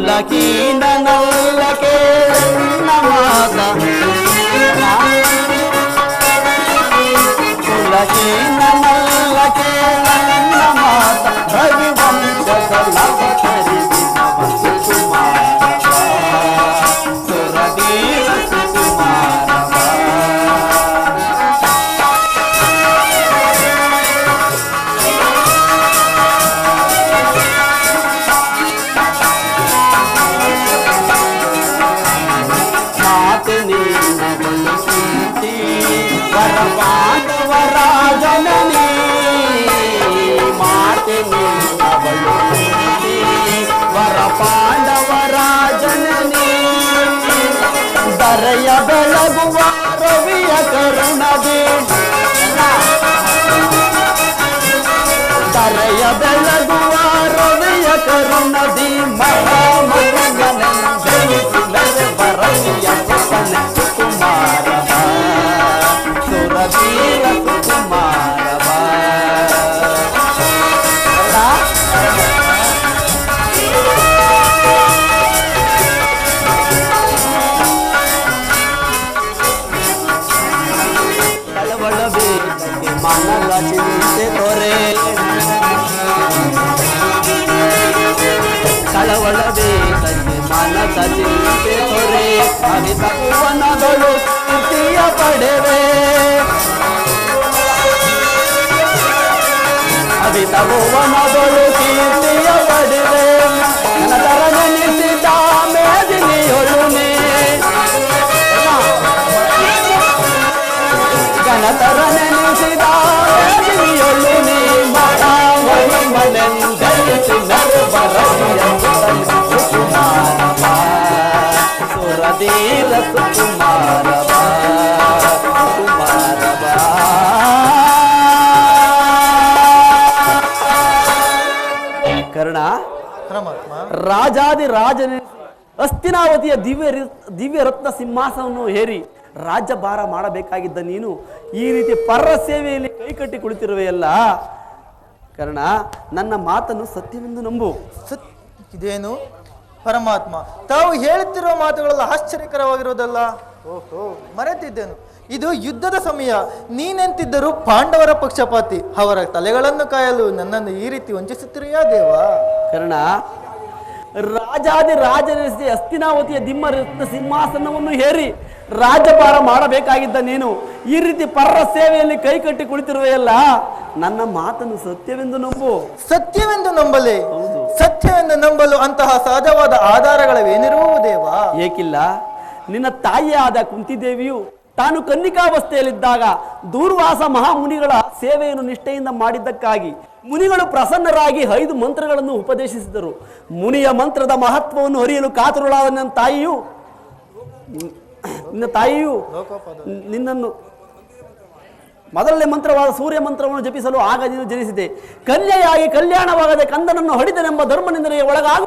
ಕುಲಕೀನ ನಲ್ಲ ಕೇಳಣ್ಣ ಮಾತ ಕುಲಕೀನ ನಲ್ಲ ಕೇಳಣ್ಣ ಮಾತ ರವಿವಂಶದ ಸುರವೀರ ಸುಕುಮಾರವ ವರಪಾಂಡವರಾಜನನಿ ಮಾತೆ ನಿನ್ನವಳು ವರಪಾಂಡವರಾಜನನಿ ದರೆಯ ಬೆಳಗುವ ರವಿಯ ಕರುಣದಿ ದರೆಯ ಬೆಳಗುವ ರವಿಯ ಕರುಣದಿ ಮಹಾಮಗನೆಂದೆನಿಸಿದರೆ ಬರಲಿಯ ಸುಕುಮಾರವ ಸುರವೀರ ಸುಕುಮಾರವ ಕಳವಳಬೇಕಕ್ಕೆ ಮನದ ಚಿಂತೆ ತೊರೆ ಕಳವಳಬೇಕಕ್ಕೆ ಮನದ ಚಿಂತೆ ತೊರೆ ಅವಿತವನಗಳು ಕೀರ್ತಿಯ ಪಡೆವೆ ಅವಿತವನಗಳು ಕೀರ್ತಿಯ ಪಡೆವೆ ನನತರ ನೆನೆಸಿದ ಮೇದಿನಿಯೊಳು ನೀ ಗಣತರ ನೆನೆಸಿದ ಮೇದಿನಿಯೊಳು ನೀ ಮನೆಂದರಿಸಿ ನರಬರಸಿಯ ಸುಕುಮಾರವ ಸುರವೀರ ಸುಕುಮಾರವ ಸುಕುಮಾರವ ಕರ್ಣ ರಾಜಾದಿ ರಾಜನ ಹಸ್ತಿನಾವತಿಯ ದಿವ್ಯ ರತ್ನ ಸಿಂಹಾಸನವನ್ನು ಹೇರಿ ರಾಜ್ಯಭಾರ ಮಾಡಬೇಕಾಗಿದ್ದ ನೀನು ಈ ರೀತಿ ಪರ ಸೇವೆಯಲ್ಲಿ ಕೈಕಟ್ಟಿ ಕುಳಿತಿರುವೆಯಲ್ಲ ಕರ್ಣ, ನನ್ನ ಮಾತನ್ನು ಸತ್ಯವೆಂದು ನಂಬು. ಇದೇನು ಪರಮಾತ್ಮ, ತಾವು ಹೇಳುತ್ತಿರುವ ಮಾತುಗಳೆಲ್ಲ ಆಶ್ಚರ್ಯಕರವಾಗಿರೋದಲ್ಲ. ಓಹೋ, ಮರೆತಿದ್ದೇನು. ಇದು ಯುದ್ಧದ ಸಮಯ. ನೀನೆಂತಿದ್ದರೂ ಪಾಂಡವರ ಪಕ್ಷಪಾತಿ. ಅವರ ತಲೆಗಳನ್ನು ಕಾಯಲು ನನ್ನನ್ನು ಈ ರೀತಿ ವಂಚಿಸುತ್ತಿರುವೆಯಾ ದೇವ? ಕರ್ಣ, ರಾಜಾದಿ ರಾಜನಿಸಿ ಹಸ್ತಿನಾವತಿಯ ರತ್ನ ಸಿಂಹಾಸನವನ್ನು ಹೇರಿ ರಾಜ್ಯಭಾರ ಮಾಡಬೇಕಾಗಿದ್ದ ನೀನು ಈ ರೀತಿ ಪರ ಸೇವೆಯಲ್ಲಿ ಕೈಕಟ್ಟಿ ಕುಳಿತಿರುವೆಯಲ್ಲ, ನನ್ನ ಮಾತನ್ನು ಸತ್ಯವೆಂದು ನಂಬು. ಸತ್ಯವೆಂದು ನಂಬಲೇ? ಸತ್ಯವೆಂದು ನಂಬಲು ಅಂತಹ ಸಹಜವಾದ ಆಧಾರಗಳವೇನಿರುವವು ದೇವ? ಏಕಿಲ್ಲ. ನಿನ್ನ ತಾಯಿಯಾದ ಕುಂತಿದೇವಿಯು ತಾನು ಕನ್ನಿಕಾವಸ್ಥೆಯಲ್ಲಿದ್ದಾಗ ದೂರ್ವಾಸ ಮಹಾಮುನಿಗಳ ಸೇವೆಯನ್ನು ನಿಷ್ಠೆಯಿಂದ ಮಾಡಿದ್ದಕ್ಕಾಗಿ ಮುನಿಗಳು ಪ್ರಸನ್ನರಾಗಿ 5 ಮಂತ್ರಗಳನ್ನು ಉಪದೇಶಿಸಿದರು. ಮುನಿಯ ಮಂತ್ರದ ಮಹತ್ವವನ್ನು ಅರಿಯಲು ಕಾತುರಳಾದ ನಿನ್ನ ತಾಯಿಯು ನಿನ್ನನ್ನು ಮೊದಲನೇ ಮಂತ್ರವಾದ ಸೂರ್ಯ ಮಂತ್ರವನ್ನು ಜಪಿಸಲು ಆಗ ನೀನು ಜನಿಸಿದೆ. ಕನ್ಯೆಯಾಗಿ ಕಲ್ಯಾಣವಾಗದೆ ಕಂದನನ್ನು ಹಡಿದನೆಂಬ ಧರ್ಮನಿಂದನೆಗೆ ಒಳಗಾಗ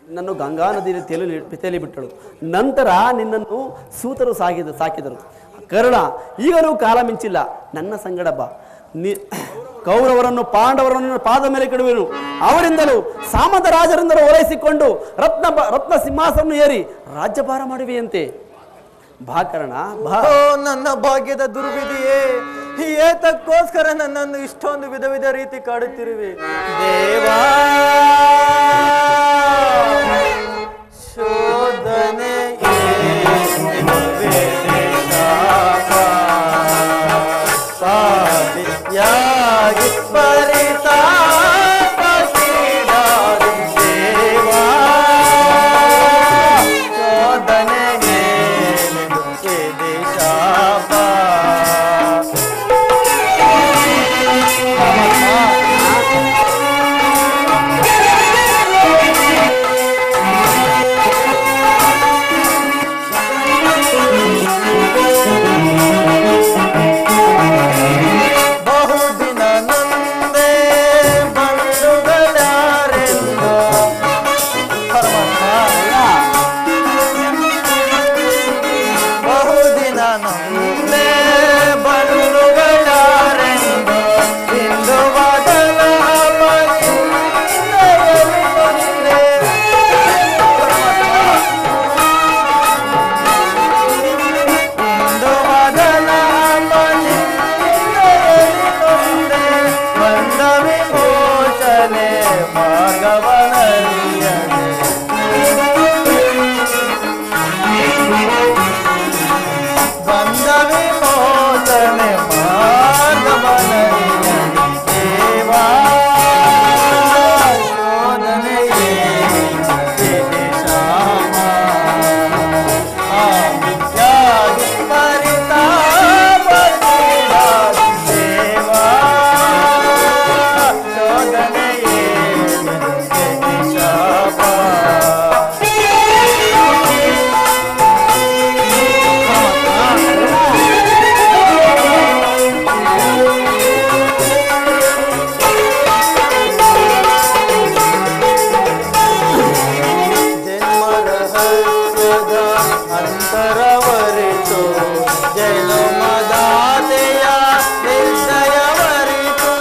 ನಿನ್ನನ್ನು ಗಂಗಾ ನದಿಯಲ್ಲಿ ತೇಲಿಬಿಟ್ಟಳು. ನಂತರ ನಿನ್ನನ್ನು ಸೂತರು ಸಾಕಿದರು. ಕರ್ಣ, ಈಗಲೂ ಕಾಲ ಮಿಂಚಿಲ್ಲ. ನನ್ನ ಸಂಗಡ ಬಾ. ಕೌರವರನ್ನು ಪಾಂಡವರನ್ನು ಪಾದ ಮೇಲೆ ಕೆಡುವೆನು. ಅವರಿಂದಲೂ ಸಾಮಂತ ರಾಜರಿಂದಲೂ ಓಲೈಸಿಕೊಂಡು ರತ್ನ ಸಿಂಹಾಸನ ಏರಿ ರಾಜ್ಯಭಾರ ಮಾಡುವೆಯಂತೆ. ಬಾ ಕರ್ಣ, ಬಾ. ನನ್ನ ಭಾಗ್ಯದ ದುರ್ವಿಧಿಯೇ, ಏತಕ್ಕೋಸ್ಕರ ನನ್ನನ್ನು ಇಷ್ಟೊಂದು ವಿಧ ವಿಧ ರೀತಿ ಕಾಡುತ್ತಿರುವೆ ದೇವಾ. ಶೋಧನೆ ಯಾಗಿ ಅಂತರವರಿತು ಜನುಮದಾತೆಯ ನಿರ್ದಯವರಿತು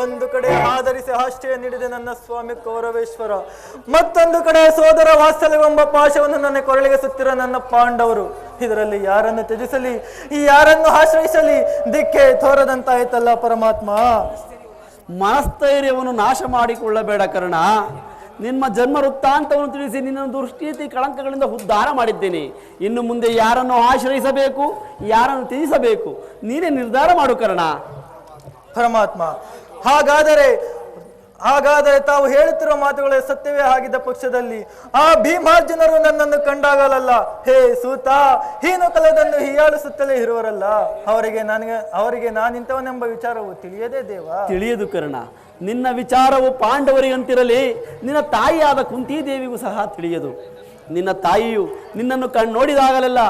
ಒಂದು ಕಡೆ ಆಧರಿಸಿ ಆಶ್ರಯ ನೀಡಿದೆ ನನ್ನ ಸ್ವಾಮಿ ಕೌರವೇಶ್ವರ, ಮತ್ತೊಂದು ಕಡೆ ಸೋದರ ವಾತ್ಸಲ್ಯವೆಂಬ ಪಾಶವನ್ನು ನನ್ನ ಕೊರಳಿಗೆ ಸುತ್ತಿರೋ ನನ್ನ ಪಾಂಡವರು. ಇದರಲ್ಲಿ ಯಾರನ್ನು ತ್ಯಜಿಸಲಿ, ಯಾರನ್ನು ಆಶ್ರಯಿಸಲಿ ದಿಕ್ಕೆ ತೋರದಂತಾಯ್ತಲ್ಲ ಪರಮಾತ್ಮ. ಮನಸ್ಥೈರ್ಯವನ್ನು ನಾಶ ಮಾಡಿಕೊಳ್ಳಬೇಡ ಕರ್ಣ. ನಿಮ್ಮ ಜನ್ಮ ವೃತ್ತಾಂತವನ್ನು ತಿಳಿಸಿ ನಿನ್ನ ದುರ್ಸ್ಥಿತಿ ಕಳಂಕಗಳಿಂದ ಉದ್ಧಾರ ಮಾಡಿದ್ದೇನೆ. ಇನ್ನು ಮುಂದೆ ಯಾರನ್ನು ಆಶ್ರಯಿಸಬೇಕು, ಯಾರನ್ನು ತ್ಯಜಿಸಬೇಕು ನೀನೇ ನಿರ್ಧಾರ ಮಾಡು ಕರ್ಣ. ಪರಮಾತ್ಮ, ಹಾಗಾದರೆ ತಾವು ಹೇಳುತ್ತಿರುವ ಮಾತುಗಳೇ ಸತ್ಯವೇ ಆಗಿದ್ದ ಪಕ್ಷದಲ್ಲಿ ಆ ಭೀಮಾರ್ಜುನರು ನನ್ನನ್ನು ಕಂಡಾಗಲಲ್ಲ, ಹೇ ಸೂತ, ಹೀನು ಕಲದನ್ನು ಹೀಯಾಳಿಸುತ್ತಲೇ ಇರುವರಲ್ಲ, ಅವರಿಗೆ ನಾನಿಂತವನೆಂಬ ವಿಚಾರವು ತಿಳಿಯದೇ ದೇವ? ತಿಳಿಯದು ಕರ್ಣ. ನಿನ್ನ ವಿಚಾರವು ಪಾಂಡವರಿಗಂತಿರಲಿ, ನಿನ್ನ ತಾಯಿಯಾದ ಕುಂತಿದೇವಿಗೂ ಸಹ ತಿಳಿಯದು. ನಿನ್ನ ತಾಯಿಯು ನಿನ್ನನ್ನು ನೋಡಿದಾಗಲೆಲ್ಲ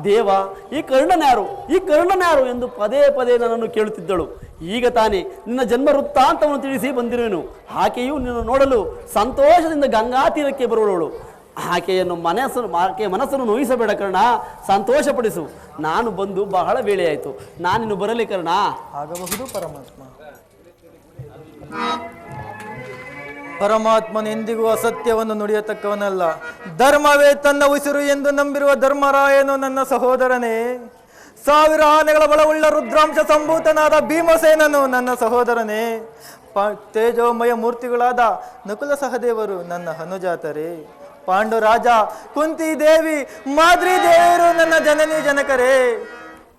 ದೇವ ಈ ಕರ್ಣನ್ಯಾರು ಎಂದು ಪದೇ ಪದೇ ನನ್ನನ್ನು ಕೇಳುತ್ತಿದ್ದಳು. ಈಗ ತಾನೇ ನಿನ್ನ ಜನ್ಮ ವೃತ್ತಾಂತವನ್ನು ತಿಳಿಸಿ ಬಂದಿರುವೆನು. ಆಕೆಯು ನಿನ್ನ ನೋಡಲು ಸಂತೋಷದಿಂದ ಗಂಗಾ ತೀರಕ್ಕೆ ಬರುವಳು. ಆಕೆಯ ಮನಸ್ಸನ್ನು ನೋಯಿಸಬೇಡ ಕರ್ಣ, ಸಂತೋಷಪಡಿಸು. ನಾನು ಬಂದು ಬಹಳ ವೇಳೆಯಾಯಿತು, ನಾನಿನ್ನು ಬರಲಿ ಕರ್ಣ. ಆಗಬಹುದು ಪರಮಾತ್ಮ. ಪರಮಾತ್ಮನೆಂದಿಗೂ ಅಸತ್ಯವನ್ನು ನುಡಿಯತಕ್ಕವನಲ್ಲ. ಧರ್ಮವೇ ತನ್ನ ಉಸಿರು ಎಂದು ನಂಬಿರುವ ಧರ್ಮರಾಯನು ನನ್ನ ಸಹೋದರನೇ. 1000 ಆನೆಗಳ ಬಲವುಳ್ಳ ರುದ್ರಾಂಶ ಸಂಭೂತನಾದ ಭೀಮಸೇನನು ನನ್ನ ಸಹೋದರನೇ. ತೇಜೋಮಯ ಮೂರ್ತಿಗಳಾದ ನಕುಲ ಸಹದೇವರು ನನ್ನ ಅನುಜಾತರೇ. ಪಾಂಡುರಾಜ, ಕುಂತಿ ದೇವಿ, ಮಾದ್ರಿ ದೇವರು ನನ್ನ ಜನನಿ ಜನಕರೇ.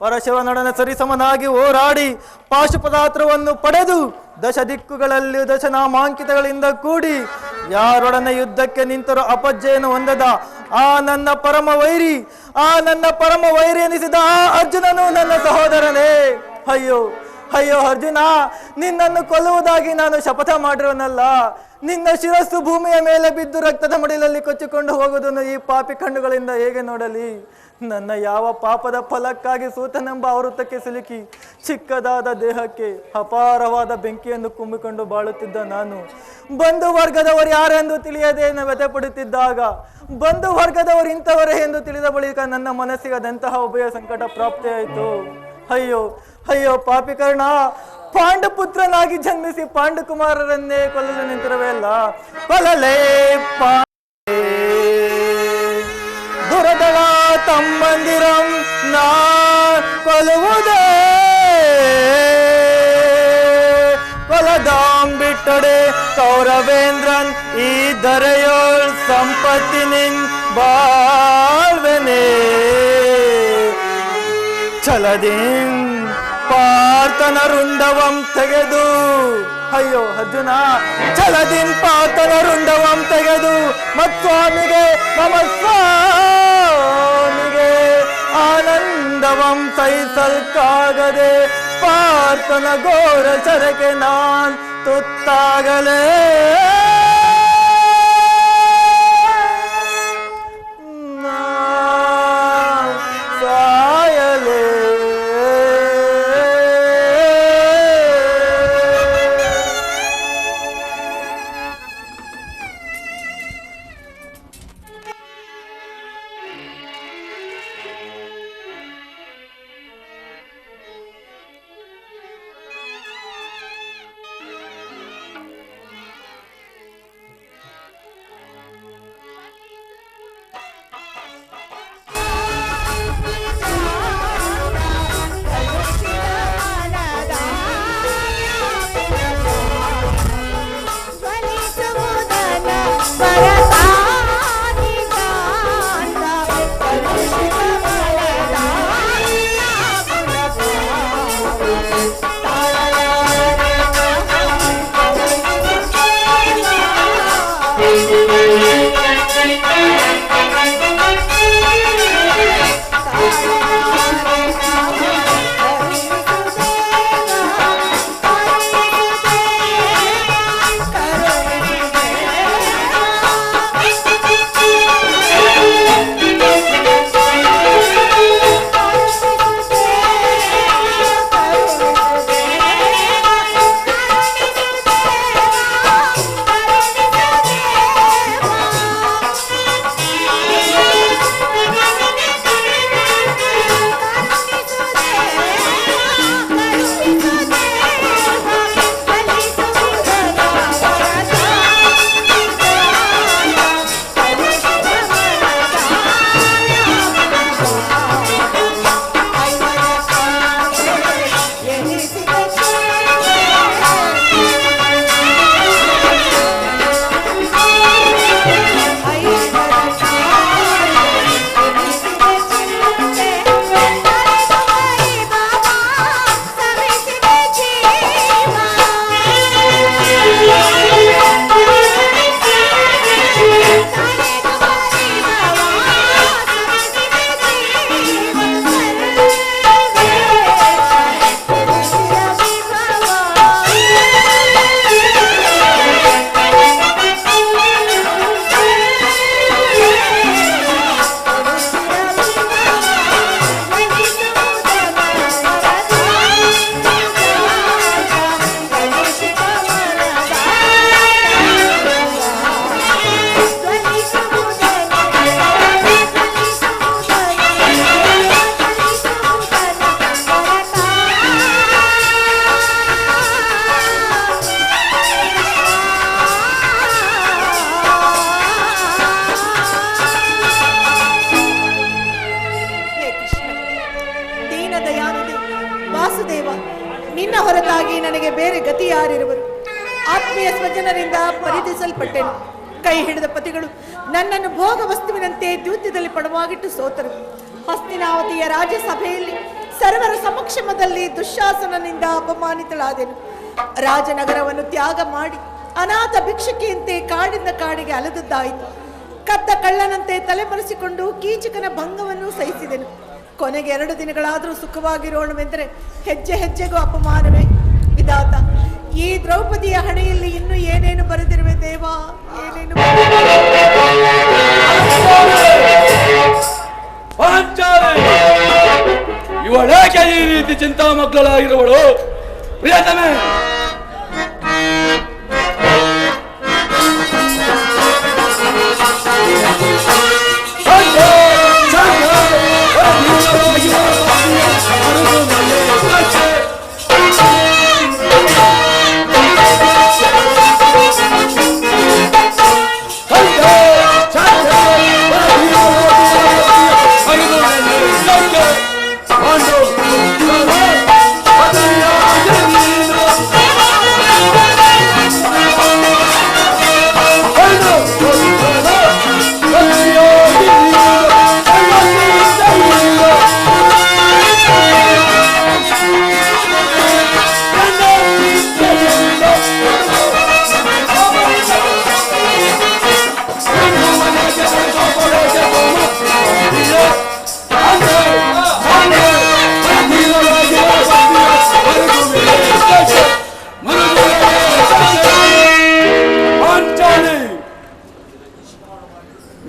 ಪರಶಿವನೊಡನೆ ಸರಿಸಮನಾಗಿ ಹೋರಾಡಿ ಪಾಶುಪದಾಸ್ತ್ರವನ್ನು ಪಡೆದು ದಶ ದಿಕ್ಕುಗಳಲ್ಲಿ ದಶನಾಮಾಂಕಿತಗಳಿಂದ ಕೂಡಿ ಯಾರೊಡನೆ ಯುದ್ಧಕ್ಕೆ ನಿಂತರೂ ಅಪಜಯನು ಹೊಂದದ ಆ ನನ್ನ ಪರಮ ವೈರಿ ಎನಿಸಿದ ಆ ಅರ್ಜುನನು ನನ್ನ ಸಹೋದರನೇ. ಅಯ್ಯೋ ಅರ್ಜುನ, ನಿನ್ನನ್ನು ಕೊಲ್ಲುವುದಾಗಿ ನಾನು ಶಪಥ ಮಾಡಿರೋನಲ್ಲ. ನಿನ್ನ ಶಿರಸ್ಸು ಭೂಮಿಯ ಮೇಲೆ ಬಿದ್ದು ರಕ್ತದ ಮಡಿಲಲ್ಲಿ ಕೊಚ್ಚಿಕೊಂಡು ಹೋಗುವುದನ್ನು ಈ ಪಾಪಿ ಕಣ್ಣುಗಳಿಂದ ಹೇಗೆ ನೋಡಲಿ? ನನ್ನ ಯಾವ ಪಾಪದ ಫಲಕ್ಕಾಗಿ ಸೂತನೆಂಬ ಆವೃತ್ತಕ್ಕೆ ಸಿಲುಕಿ ಚಿಕ್ಕದಾದ ದೇಹಕ್ಕೆ ಅಪಾರವಾದ ಬೆಂಕಿಯನ್ನು ಕುಮ್ಮಿಕೊಂಡು ಬಾಳುತ್ತಿದ್ದ ನಾನು ಬಂಧು ವರ್ಗದವರು ಯಾರೆಂದು ತಿಳಿಯದೆ ವ್ಯಥೆ ಪಡುತ್ತಿದ್ದಾಗ ಬಂಧು ವರ್ಗದವರು ಇಂಥವರೇ ಎಂದು ತಿಳಿದ ಬಳಿಕ ನನ್ನ ಮನಸ್ಸಿಗೆ ಅದಂತಹ ಉಭಯ ಸಂಕಟ ಪ್ರಾಪ್ತಿಯಾಯಿತು. ಅಯ್ಯೋ ಪಾಪಿಕರ್ಣ, ಪಾಂಡುಪುತ್ರನಾಗಿ ಜನ್ಮಿಸಿ ಪಾಂಡುಕುಮಾರರನ್ನೇ ಕೊಲ್ಲಲು ನಿಂತಿರವೇ ಅಲ್ಲ. ಕೊಲ್ಲಲೇ ದುರದಳ ತಮ್ಮಂದಿರಂ ನಾ ಕೊಲ್ಲುವುದೇ ಕೊಲದಾಂಬಿಟ್ಟಡೆ ಕೌರವೇಂದ್ರನ್ ಈ ದರೆಯೋಳ್ ಸಂಪತ್ತಿನಿನ್ ಬಾಳ್ವೆನೆ ಛಲದಿನ್ ಪಾರ್ಥನ ರುಂಡವಂ ತೆಗೆದು. ಅಯ್ಯೋ ಅರ್ಜುನ, ಛಲದಿನ್ ಪಾರ್ಥನ ರುಂಡವಂ ತೆಗೆದು ಮತ್ಸ್ವಾಮಿಗೆ ಮಮ ಸ್ವಾಮಿಗೆ ಆನಂದವಂ ಸಹಿಸಲ್ಕಾಗದೆ ಪಾರ್ಥನ ಘೋರ ಚರಕೆ ನಾನ್ ತುತ್ತಾಗಲೇ. ಭೂಮಿಯ ಸ್ವಜನರಿಂದ ಪರಿಧಿಸಲ್ಪಟ್ಟೆನು. ಕೈ ಹಿಡಿದ ಪತಿಗಳು ನನ್ನನ್ನು ಭೋಗ ವಸ್ತುವಿನಂತೆ ದ್ಯೂತ್ಯದಲ್ಲಿ ಪಡವಾಗಿಟ್ಟು ಸೋತರು. ಹಸ್ತಿನಾವತಿಯ ರಾಜಸಭೆಯಲ್ಲಿ ಸರ್ವರ ಸಮಕ್ಷಮದಲ್ಲಿ ದುಶ್ಯಾಸನನಿಂದ ಅಪಮಾನಿತಳಾದೆನು. ರಾಜನಗರವನ್ನು ತ್ಯಾಗ ಮಾಡಿ ಅನಾಥ ಭಿಕ್ಷುಕಿಯಂತೆ ಕಾಡಿಂದ ಕಾಡಿಗೆ ಅಲೆದದ್ದಾಯಿತು. ಕದ್ದ ಕಳ್ಳನಂತೆ ತಲೆಮರೆಸಿಕೊಂಡು ಕೀಚಕನ ಭಂಗವನ್ನು ಸಹಿಸಿದೆನು. ಕೊನೆಗೆ 2 ದಿನಗಳಾದರೂ ಸುಖವಾಗಿರೋಣವೆಂದರೆ ಹೆಜ್ಜೆ ಹೆಜ್ಜೆಗೂ ಅಪಮಾನವೇ. ವಿಧಾತ, ಈ ದ್ರೌಪದಿಯ ಹಣೆಯಲ್ಲಿ ಇನ್ನೂ ಏನೇನು ಬರೆದಿರುವೆ ದೇವಾ, ಏನೇನು ಇವಳೇಕೆ ಈ ರೀತಿ ಚಿಂತಾಮಗ್ಗಳಾಗಿರುವಳು? ಪ್ರಿಯತಮೆ,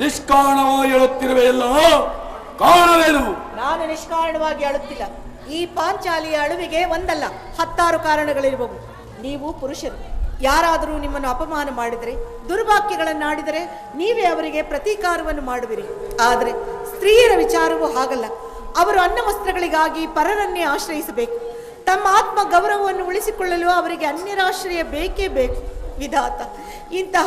ನಿಷ್ಕಾರಣವಾಗಿ ಹೇಳುತ್ತಿರುವೆ ಎಲ್ಲ ಕಾರಣವೇನು? ನಾನು ನಿಷ್ಕಾರಣವಾಗಿ ಅಳುತ್ತಿಲ್ಲ. ಈ ಪಾಂಚಾಲಿಯ ಅಳುವಿಗೆ ಒಂದಲ್ಲ 10 ಕಾರಣಗಳಿರಬಹುದು. ನೀವು ಪುರುಷರು, ಯಾರಾದರೂ ನಿಮ್ಮನ್ನು ಅಪಮಾನ ಮಾಡಿದರೆ, ದುರ್ವಾಕ್ಯಗಳನ್ನಾಡಿದರೆ ನೀವೇ ಅವರಿಗೆ ಪ್ರತೀಕಾರವನ್ನು ಮಾಡುವಿರಿ. ಆದರೆ ಸ್ತ್ರೀಯರ ವಿಚಾರವೂ ಹಾಗಲ್ಲ. ಅವರು ಅನ್ನ ವಸ್ತ್ರಗಳಿಗಾಗಿ ಪರರನ್ನೇ ಆಶ್ರಯಿಸಬೇಕು. ತಮ್ಮ ಆತ್ಮ ಗೌರವವನ್ನು ಉಳಿಸಿಕೊಳ್ಳಲು ಅವರಿಗೆ ಅನ್ಯರಾಶ್ರಯ ಬೇಕೇ ಬೇಕು. ವಿಧಾತ, ಇಂತಹ